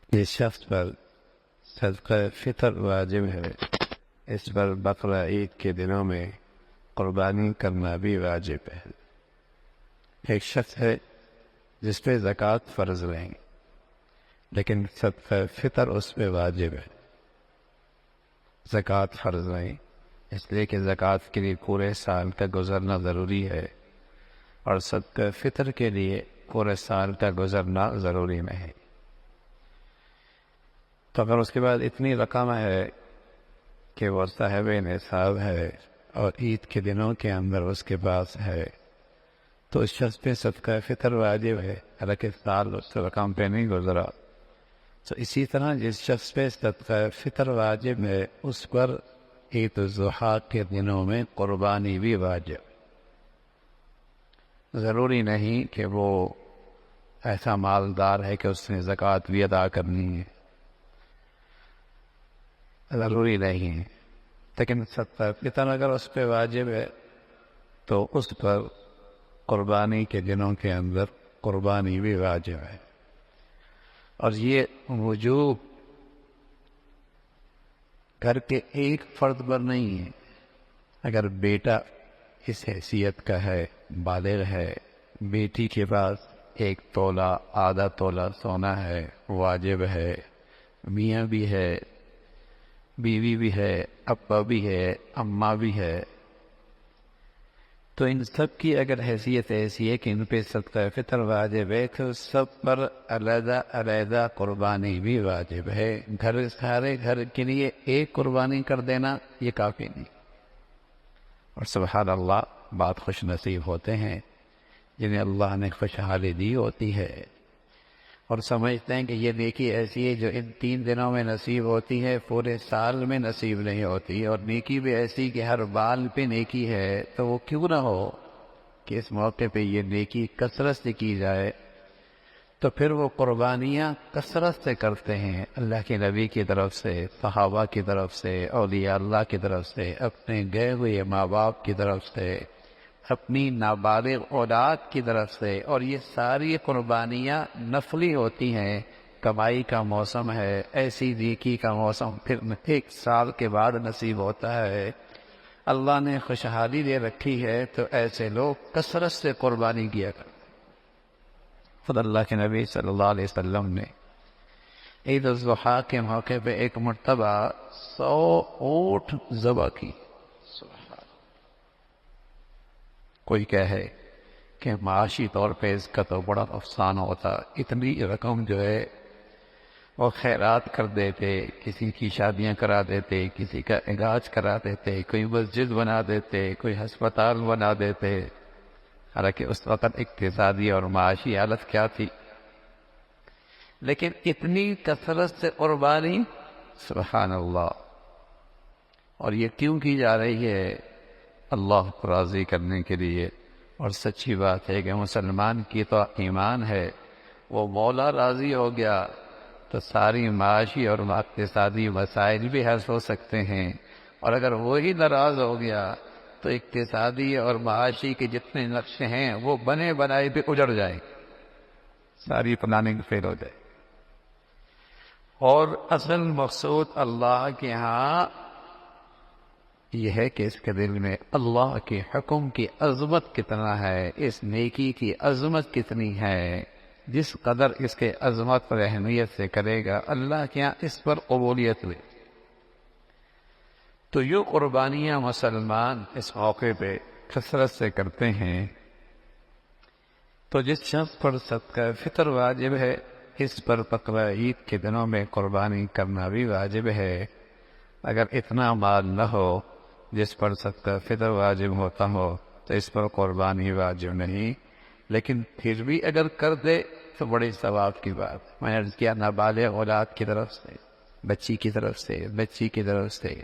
جس شخص پر صدقہ فطر واجب ہے اس پر بقرہ عید کے دنوں میں قربانی کرنا بھی واجب ہے۔ ایک شخص ہے جس پہ زکوٰۃ فرض نہیں، لیکن صدقہ فطر اس پہ واجب ہے، زکوٰۃ فرض نہیں، اس لیے کہ زکوٰۃ کے لیے پورے سال کا گزرنا ضروری ہے، اور صدقہ فطر کے لیے پورے سال کا گزرنا ضروری نہیں۔ تو اگر اس کے بعد اتنی رقم ہے کہ وہ صاحب نصاب ہے اور عید کے دنوں کے اندر اس کے پاس ہے، تو اس شخص پہ صدقہ فطر واجب ہے، حالانکہ سال اس رقم پہ نہیں گزرا۔ تو اسی طرح جس شخص پہ صدقہ فطر واجب ہے اس پر عید الاضحیٰ کے دنوں میں قربانی بھی واجب۔ ضروری نہیں کہ وہ ایسا مالدار ہے کہ اس نے زکوٰۃ بھی ادا کرنی ہے، ضروری نہیں ہے، لیکن صدقہ فطر اگر اس پہ واجب ہے تو اس پر قربانی کے دنوں کے اندر قربانی بھی واجب ہے۔ اور یہ وجوب گھر کے ایک فرد پر نہیں ہے۔ اگر بیٹا اس حیثیت کا ہے، بالغ ہے، بیٹی کے پاس 1 تولہ آدھا تولہ سونا ہے، واجب ہے، میاں بھی ہے، بیوی بھی ہے، ابا بھی ہے، اماں بھی ہے، تو ان سب کی اگر حیثیت ایسی ہے کہ ان پہ صدقہ فطر واجب ہے تو سب پر علیحدہ علیحدہ قربانی بھی واجب ہے۔ سارے گھر کے لیے ایک قربانی کر دینا یہ کافی نہیں۔ اور سبحان اللہ، بات خوش نصیب ہوتے ہیں جنہیں اللہ نے خوشحالی دی ہوتی ہے اور سمجھتے ہیں کہ یہ نیکی ایسی ہے جو ان 3 دنوں میں نصیب ہوتی ہے، پورے سال میں نصیب نہیں ہوتی، اور نیکی بھی ایسی کہ ہر بال پہ نیکی ہے، تو وہ کیوں نہ ہو کہ اس موقع پہ یہ نیکی کثرت سے کی جائے۔ تو پھر وہ قربانیاں کثرت سے کرتے ہیں، اللہ کے نبی کی طرف سے، صحابہ کی طرف سے، اولیاء اللہ کی طرف سے، اپنے گئے ہوئے ماں باپ کی طرف سے، اپنی نابالغ اولاد کی طرف سے، اور یہ ساری قربانیاں نفلی ہوتی ہیں۔ کمائی کا موسم ہے، ایسی نیکی کا موسم پھر 1 سال کے بعد نصیب ہوتا ہے۔ اللہ نے خوشحالی دے رکھی ہے تو ایسے لوگ کثرت سے قربانی کیا کرتے۔ خود اللہ کے نبی صلی اللہ علیہ وسلم نے عید الاضحیٰ کے موقع پہ ایک مرتبہ 100 اونٹ ذبح کی۔ کوئی کہے کہ معاشی طور پہ اس کا تو بڑا افسانہ ہوتا، اتنی رقم جو ہے وہ خیرات کر دیتے، کسی کی شادیاں کرا دیتے، کسی کا علاج کرا دیتے، کوئی مسجد بنا دیتے، کوئی ہسپتال بنا دیتے۔ حالانکہ اس وقت اقتصادی اور معاشی حالت کیا تھی، لیکن اتنی کثرت سے قربانی، سبحان اللہ۔ اور یہ کیوں کی جا رہی ہے؟ اللہ کو راضی کرنے کے لیے۔ اور سچی بات ہے کہ مسلمان کی تو ایمان ہے، وہ مولا راضی ہو گیا تو ساری معاشی اور اقتصادی مسائل بھی حل ہو سکتے ہیں، اور اگر وہی ناراض ہو گیا تو اقتصادی اور معاشی کے جتنے نقشے ہیں وہ بنے بنائے بھی اجڑ جائیں، ساری پلاننگ فیل ہو جائے۔ اور اصل مقصود اللہ کے ہاں یہ ہے کہ اس کے دل میں اللہ کے حکم کی عظمت کتنا ہے، اس نیکی کی عظمت کتنی ہے، جس قدر اس کے عظمت پر اہمیت سے کرے گا اللہ کے ہاں اس پر قبولیت ہوئی۔ تو یہ قربانیاں مسلمان اس موقع پہ کثرت سے کرتے ہیں۔ تو جس شخص پر صدقہ فطر واجب ہے اس پر بقرہ عید کے دنوں میں قربانی کرنا بھی واجب ہے۔ اگر اتنا مال نہ ہو جس پر صدقہ فطر واجب ہوتا ہو تو اس پر قربانی واجب نہیں، لیکن پھر بھی اگر کر دے تو بڑی ثواب کی بات۔ میں نے عرض کیا، نابالغ اولاد کی طرف سے، بچی کی طرف سے، بچی کی طرف سے،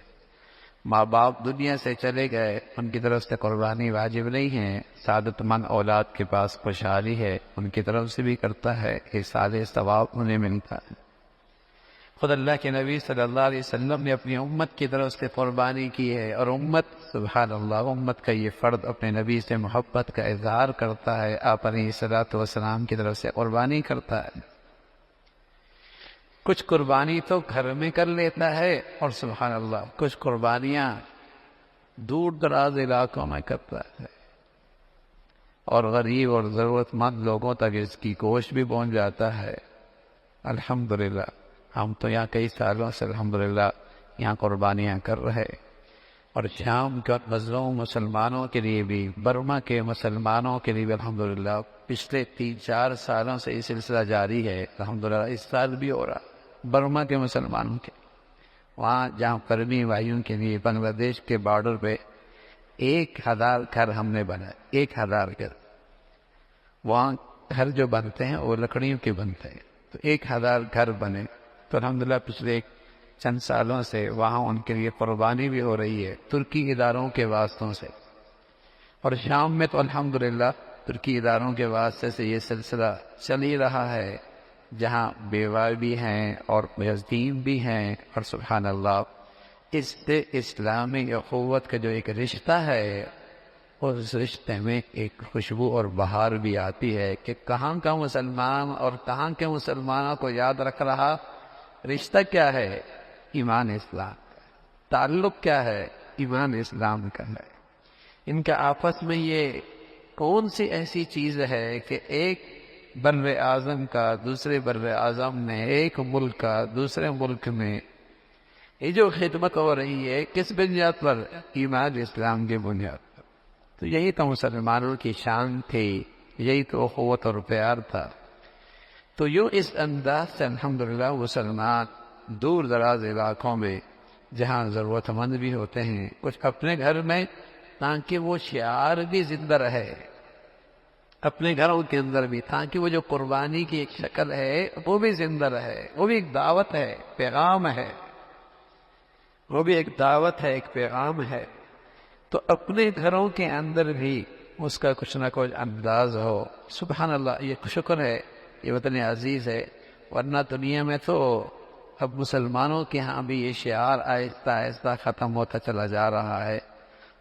ماں باپ دنیا سے چلے گئے ان کی طرف سے قربانی واجب نہیں ہے، سعادت مند اولاد کے پاس خوشحالی ہے ان کی طرف سے بھی کرتا ہے، ایصال ثواب انہیں ملتا ہے۔ خود اللہ کے نبی صلی اللہ علیہ وسلم نے اپنی امت کی طرف سے قربانی کی ہے، اور امت، سبحان اللہ، امت کا یہ فرد اپنے نبی سے محبت کا اظہار کرتا ہے، آپ علیہ الصلوۃ والسلام کی طرف سے قربانی کرتا ہے۔ کچھ قربانی تو گھر میں کر لیتا ہے، اور سبحان اللہ کچھ قربانیاں دور دراز علاقوں میں کرتا ہے، اور غریب اور ضرورت مند لوگوں تک اس کی گوشت بھی پہنچ جاتا ہے۔ الحمدللہ ہم تو یہاں کئی سالوں سے الحمدللہ یہاں قربانیاں کر رہے، اور شام کے مظلوم مسلمانوں کے لیے بھی، برما کے مسلمانوں کے لیے بھی الحمدللہ پچھلے 3-4 سالوں سے یہ سلسلہ جاری ہے۔ الحمدللہ اس سال بھی ہو رہا، برما کے مسلمانوں کے وہاں جہاں برمی بھائیوں کے لیے بنگلہ دیش کے بارڈر پہ 1000 گھر ہم نے بنائے، 1000 گھر۔ وہاں گھر جو بنتے ہیں وہ لکڑیوں کے بنتے ہیں، تو 1000 گھر بنے۔ تو الحمدللہ پچھلے چند سالوں سے وہاں ان کے لیے قربانی بھی ہو رہی ہے ترکی اداروں کے واسطوں سے، اور شام میں تو الحمدللہ ترکی اداروں کے واسطے سے یہ سلسلہ چل ہی رہا ہے، جہاں بیوہ بھی ہیں اور یتیم بھی ہیں، اور سبحان اللہ اس سے اسلامی اخوت کا جو ایک رشتہ ہے، اس رشتے میں ایک خوشبو اور بہار بھی آتی ہے کہ کہاں کا مسلمان اور کہاں کے مسلمانوں کو یاد رکھ رہا۔ رشتہ کیا ہے؟ ایمان اسلام کا۔ تعلق کیا ہے؟ ایمان اسلام کا ہے۔ ان کا آپس میں یہ کون سی ایسی چیز ہے کہ ایک بر اعظم کا دوسرے بر اعظم نے، ایک ملک کا دوسرے ملک میں، یہ جو خدمت ہو رہی ہے کس بنیاد پر؟ ایمان اسلام کی بنیاد پر۔ تو یہی تو مسلمانوں کی شان تھی، یہی تو اخوت اور پیار تھا۔ تو یوں اس انداز سے الحمدللہ مسلمان دور دراز علاقوں میں جہاں ضرورت مند بھی ہوتے ہیں، کچھ اپنے گھر میں، تاکہ وہ شعار بھی زندہ رہے اپنے گھروں کے اندر بھی، تاکہ وہ جو قربانی کی ایک شکل ہے وہ بھی زندہ رہے، وہ بھی ایک دعوت ہے، پیغام ہے، وہ بھی ایک دعوت ہے، ایک پیغام ہے۔ تو اپنے گھروں کے اندر بھی اس کا کچھ نہ کچھ انداز ہو۔ سبحان اللہ، یہ شکر ہے، یہ وطن عزیز ہے، ورنہ دنیا میں تو اب مسلمانوں کے ہاں بھی یہ شعار آہستہ آہستہ ختم ہوتا چلا جا رہا ہے،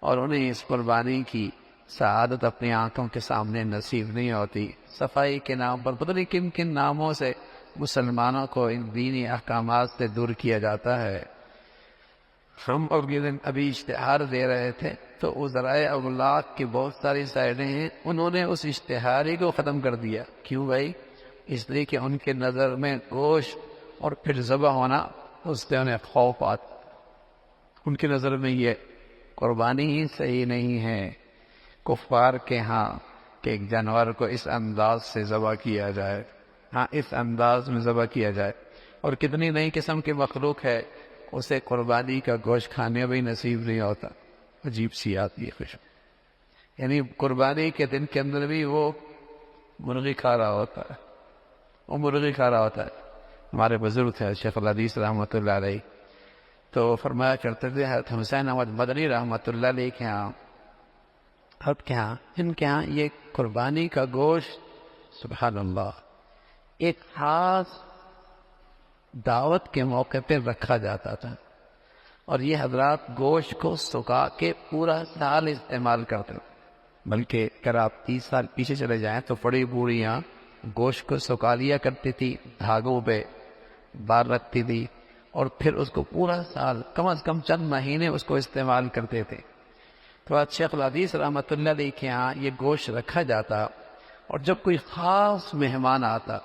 اور انہیں اس قربانی کی سعادت اپنی آنکھوں کے سامنے نصیب نہیں ہوتی۔ صفائی کے نام پر پتہ نہیں کن کن ناموں سے مسلمانوں کو ان دینی احکامات سے دور کیا جاتا ہے۔ ہم ابھی اشتہار دے رہے تھے تو ذرائع ابلاغ کی بہت ساری سائٹیں ہیں، انہوں نے اس اشتہاری کو ختم کر دیا۔ کیوں بھائی؟ اس لیے کہ ان کے نظر میں گوشت اور پھر ذبح ہونا اس سے انہیں خوف آتا، ان کی نظر میں یہ قربانی ہی صحیح نہیں ہے کفار کے ہاں کہ ایک جانور کو اس انداز سے ذبح کیا جائے، ہاں اس انداز میں ذبح کیا جائے۔ اور کتنی نئی قسم کی مخلوق ہے، اسے قربانی کا گوشت کھانے بھی نصیب نہیں ہوتا، عجیب سی آتی ہے خوشبو، یعنی قربانی کے دن کے اندر بھی وہ مرغی کھا رہا ہوتا ہے، وہ مرغی کھا رہا ہوتا ہے۔ ہمارے بزرگ تھے شیخ الحدیث رحمۃ اللہ علیہ، تو فرمایا کرتے تھے حضرت حسین احمد مدنی رحمۃ اللہ علیہ کے ہاں، اب کیا ان کے ہاں یہ قربانی کا گوشت سبحان اللہ ایک خاص دعوت کے موقع پہ رکھا جاتا تھا، اور یہ حضرات گوشت کو سکھا کے پورا سال استعمال کرتے تھے۔ بلکہ اگر آپ 30 سال پیچھے چلے جائیں تو بڑی بوڑھیاں گوشت کو سکھا لیا کرتی تھی، دھاگوں پہ بار رکھتی تھی، اور پھر اس کو پورا سال کم از کم چند مہینے اس کو استعمال کرتے تھے۔ تو آج شیخ الحدیث رحمۃ اللہ علیہ کے یہاں یہ گوشت رکھا جاتا، اور جب کوئی خاص مہمان آتا،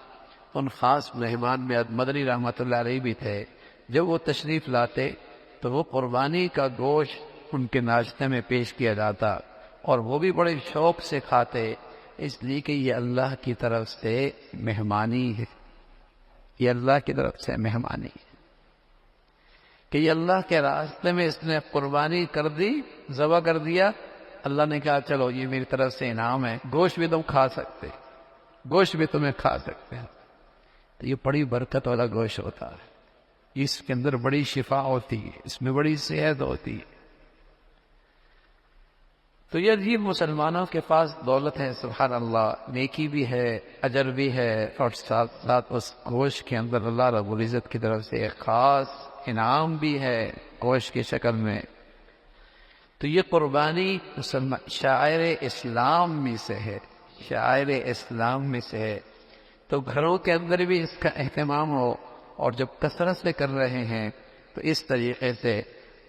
ان خاص مہمان میں مدنی رحمۃ اللہ علیہ بھی تھے، جب وہ تشریف لاتے تو وہ قربانی کا گوشت ان کے ناشتے میں پیش کیا جاتا، اور وہ بھی بڑے شوق سے کھاتے، اس لیے کہ یہ اللہ کی طرف سے مہمانی ہے، یہ اللہ کی طرف سے مہمانی ہے کہ یہ اللہ کے راستے میں اس نے قربانی کر دی، ذبح کر دیا، اللہ نے کہا چلو یہ میری طرف سے انعام ہے، گوشت بھی تم کھا سکتے، گوشت بھی تمہیں کھا سکتے ہیں۔ تو یہ بڑی برکت والا گوشت ہوتا ہے، اس کے اندر بڑی شفا ہوتی ہے، اس میں بڑی صحت ہوتی ہے۔ تو یہ عجیب مسلمانوں کے پاس دولت ہے، سبحان اللہ، نیکی بھی ہے، اجر بھی ہے، اور ساتھ ساتھ اس گوشت کے اندر اللہ رب العزت کی طرف سے ایک خاص انعام بھی ہے گوشت کی شکل میں۔ تو یہ قربانی شاعر اسلام میں سے ہے، شاعر اسلام میں سے ہے۔ تو گھروں کے اندر بھی اس کا اہتمام ہو، اور جب کثرت سے کر رہے ہیں تو اس طریقے سے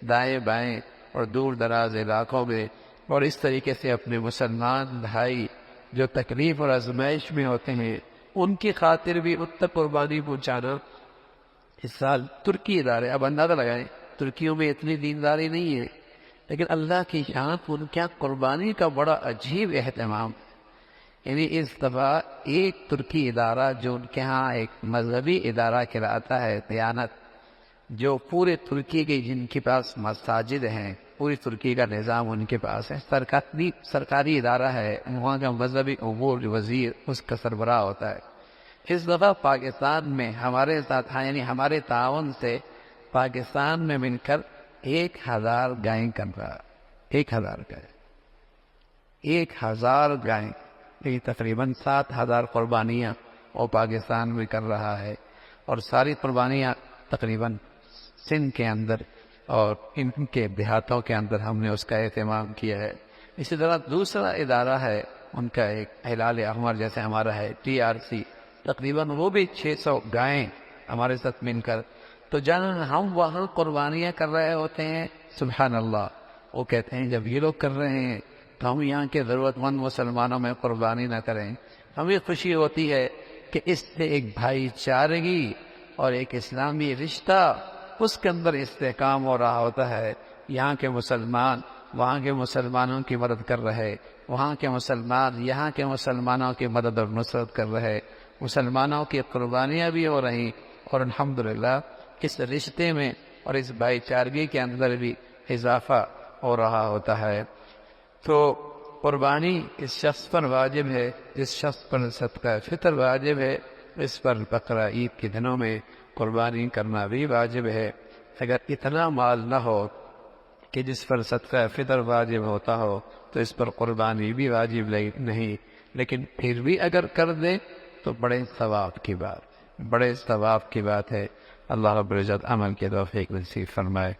دائیں بائیں اور دور دراز علاقوں میں اور اس طریقے سے اپنے مسلمان بھائی جو تکلیف اور آزمائش میں ہوتے ہیں ان کی خاطر بھی ان تک قربانی پہنچانا. اس سال ترکی ادارے، اب اندازہ لگائیں، ترکیوں میں اتنی دینداری نہیں ہے، لیکن اللہ کی شان ان کے قربانی کا بڑا عجیب اہتمام. یعنی اس دفعہ ایک ترکی ادارہ جو ان کے ہاں ایک مذہبی ادارہ کہلاتا ہے دیانت، جو پورے ترکی کے جن کے پاس مساجد ہیں، پوری ترکی کا نظام ان کے پاس ہے، سرکاری ادارہ ہے، وہاں کا مذہبی امور وزیر اس کا سربراہ ہوتا ہے. اس دفعہ پاکستان میں ہمارے ساتھ یعنی ہمارے تعاون سے پاکستان میں مل کر 1000 گائیں کر رہا. 1000 گائیں، 1000 گائیں، یہ تقریباً 7000 قربانیاں وہ پاکستان میں کر رہا ہے. اور ساری قربانیاں تقریباً سندھ کے اندر اور ان کے دیہاتوں کے اندر ہم نے اس کا اہتمام کیا ہے. اسی طرح دوسرا ادارہ ہے ان کا ایک ہلال احمر جیسے ہمارا ہے TRC، تقریباً وہ بھی 600 گائیں ہمارے ساتھ مل کر. تو جب ہم وہاں قربانیاں کر رہے ہوتے ہیں سبحان اللہ، وہ کہتے ہیں جب یہ لوگ کر رہے ہیں تو ہم یہاں کے ضرورت مند مسلمانوں میں قربانی نہ کریں. ہمیں خوشی ہوتی ہے کہ اس سے ایک بھائی چارگی اور ایک اسلامی رشتہ اس کے اندر استحکام ہو رہا ہوتا ہے. یہاں کے مسلمان وہاں کے مسلمانوں کی مدد کر رہے، وہاں کے مسلمان یہاں کے مسلمانوں کی مدد اور نصرت کر رہے، مسلمانوں کی قربانیاں بھی ہو رہی، اور الحمدللہ اس رشتے میں اور اس بھائی چارگی کے اندر بھی اضافہ ہو رہا ہوتا ہے. تو قربانی اس شخص پر واجب ہے جس شخص پر صدقہ فطر واجب ہے. اس پر بقرہ عید کے دنوں میں قربانی کرنا بھی واجب ہے. اگر اتنا مال نہ ہو کہ جس پر صدقہ فطر واجب ہوتا ہو تو اس پر قربانی بھی واجب نہیں، لیکن پھر بھی اگر کر دے تو بڑے ثواب کی بات ہے. اللہ رب العزت عمل کے توفیق نصیب فرمائے.